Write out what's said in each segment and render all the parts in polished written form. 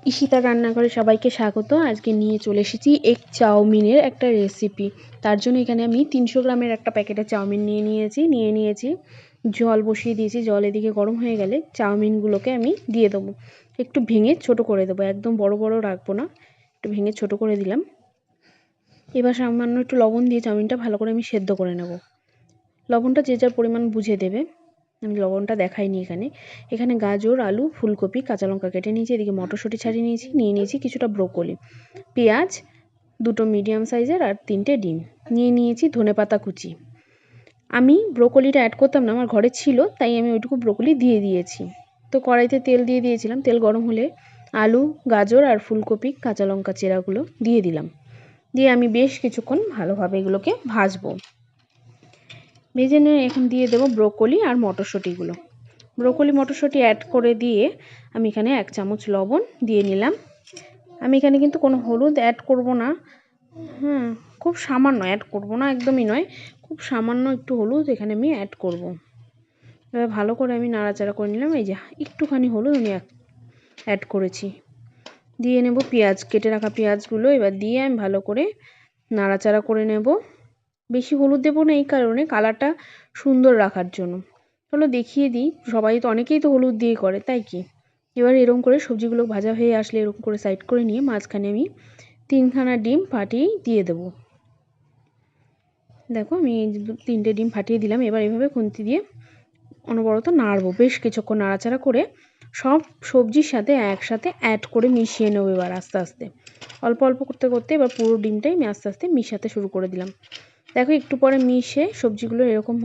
ঈশিতা রান্নাঘরে সবাইকে স্বাগত। আজকে নিয়ে চলে এসেছি এগ চাউমিনের একটা রেসিপি। তার জন্য এখানে আমি 300 গ্রামের একটা প্যাকেটের চাউমিন নিয়েছি। জল বসিয়ে দিয়েছি। জল এদিকে গরম হয়ে গেলে চাউমিনগুলোকে আমি দিয়ে দেবো। একটু ভেঙে ছোট করে দেবো, একদম বড় বড় রাখবো না, একটু ভেঙে ছোট করে দিলাম। এবার সামান্য একটু লবণ দিয়ে চাউমিনটা ভালো করে আমি সেদ্ধ করে নেব। লবণটা যে যার পরিমাণ বুঝে দেবে, আমি লবণটা দেখাইনি। এখানে গাজর, আলু, ফুলকপি, কাঁচা লঙ্কা কেটে নিয়েছি। এদিকে মটরশুঁটি ছাড়িয়ে নিয়েছি কিছুটা ব্রোকলি, পেঁয়াজ দুটো মিডিয়াম সাইজের আর 3টে ডিম নিয়েছি, ধনেপাতা কুচি। আমি ব্রোকলিটা অ্যাড করতাম না, আমার ঘরে ছিল তাই আমি ওইটুকু ব্রোকলি দিয়ে দিয়েছি। তো কড়াইতে তেল দিয়ে দিয়েছিলাম। তেল গরম হলে আলু, গাজর আর ফুলকপি, কাঁচা লঙ্কা চেরাগুলো দিয়ে দিলাম। দিয়ে আমি বেশ কিছুক্ষণ ভালোভাবে এগুলোকে ভাজবো। ভেজে নিয়ে এখন দিয়ে দেবো ব্রোকলি আর মটরশুঁটিগুলো। ব্রোকলি মটরশুঁটি অ্যাড করে দিয়ে আমি এখানে 1 চামচ লবণ দিয়ে নিলাম। আমি এখানে কিন্তু কোনো হলুদ অ্যাড করব না, খুব সামান্য অ্যাড করব না, একদমই নয়, খুব সামান্য একটু হলুদ এখানে আমি অ্যাড করব। এবার ভালো করে আমি নাড়াচাড়া করে নিলাম। এই যে একটুখানি হলুদ আমি অ্যাড করেছি। দিয়ে নেব পেঁয়াজ, কেটে রাখা পেঁয়াজগুলো এবার দিয়ে আমি ভালো করে নাড়াচাড়া করে নেব। বেশি হলুদ দেবো না এই কারণে, কালারটা সুন্দর রাখার জন্য। চলো দেখিয়ে দিই, সবাই তো অনেকেই তো হলুদ দিয়ে করে, তাই কি। এবার এরকম করে সবজিগুলো ভাজা হয়ে আসলে এরকম করে সাইড করে নিয়ে মাঝখানে আমি 3খানা ডিম ফাটিয়ে দিয়ে দেবো। দেখো আমি 3টে ডিম ফাটিয়ে দিলাম। এবার এভাবে খুন্তি দিয়ে অনবরত নাড়বো, বেশ কিছুক্ষণ নাড়াচাড়া করে সব সবজির সাথে একসাথে অ্যাড করে মিশিয়ে নেবো। এবার আস্তে আস্তে অল্প অল্প করতে করতে এবার পুরো ডিমটাই আমি আস্তে আস্তে মিশাতে শুরু করে দিলাম। দেখো একটু পরে মিশে সবজিগুলো এরকম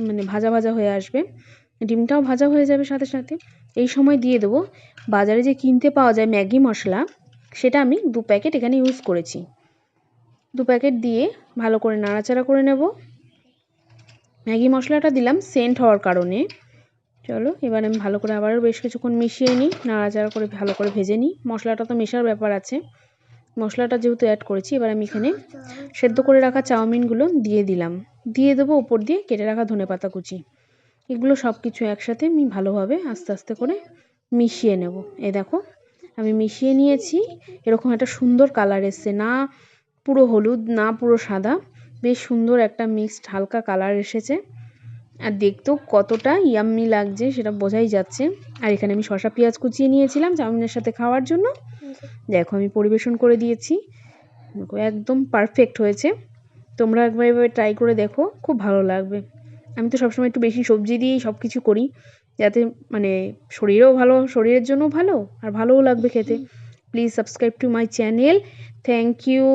মানে ভাজা ভাজা হয়ে আসবে, ডিমটাও ভাজা হয়ে যাবে সাথে সাথে। এই সময় দিয়ে দেবো বাজারে যে কিনতে পাওয়া যায় ম্যাগি মশলা, সেটা আমি 2 প্যাকেট এখানে ইউজ করেছি। 2 প্যাকেট দিয়ে ভালো করে নাড়াচাড়া করে নেব। ম্যাগি মশলাটা দিলাম সেন্ট হওয়ার কারণে। চলো এবার আমি ভালো করে আবারও বেশ কিছুক্ষণ মিশিয়ে নিই, নাড়াচাড়া করে ভালো করে ভেজে নিই। মশলাটা তো মেশার ব্যাপার আছে, মশলাটা যেহেতু অ্যাড করেছি এবার আমি এখানে সেদ্ধ করে রাখা চাউমিনগুলো দিয়ে দিলাম। দিয়ে দেবো উপর দিয়ে কেটে রাখা ধনেপাতা কুচি। এগুলো সব কিছু একসাথে আমি ভালোভাবে আস্তে আস্তে করে মিশিয়ে নেব। এই দেখো আমি মিশিয়ে নিয়েছি। এরকম একটা সুন্দর কালার এসছে, না পুরো হলুদ না পুরো সাদা, বেশ সুন্দর একটা মিক্সড হালকা কালার এসেছে। আর দেখতেও কতটা ইয়াম্মি লাগছে সেটা বোঝাই যাচ্ছে। আর এখানে আমি শসা পেঁয়াজ কুচিয়ে নিয়েছিলাম চাউমিনের সাথে খাওয়ার জন্য। দেখো আমি পরিবেশন করে দিয়েছি, একদম পারফেক্ট হয়েছে। তোমরা একবার এভাবে ট্রাই করে দেখো, খুব ভালো লাগবে। আমি তো সবসময় একটু বেশি সবজি দিয়েই সব কিছু করি, যাতে মানে শরীরেও ভালো, শরীরের জন্যও ভালো আর ভালোও লাগবে খেতে। Please subscribe to my channel. Thank you.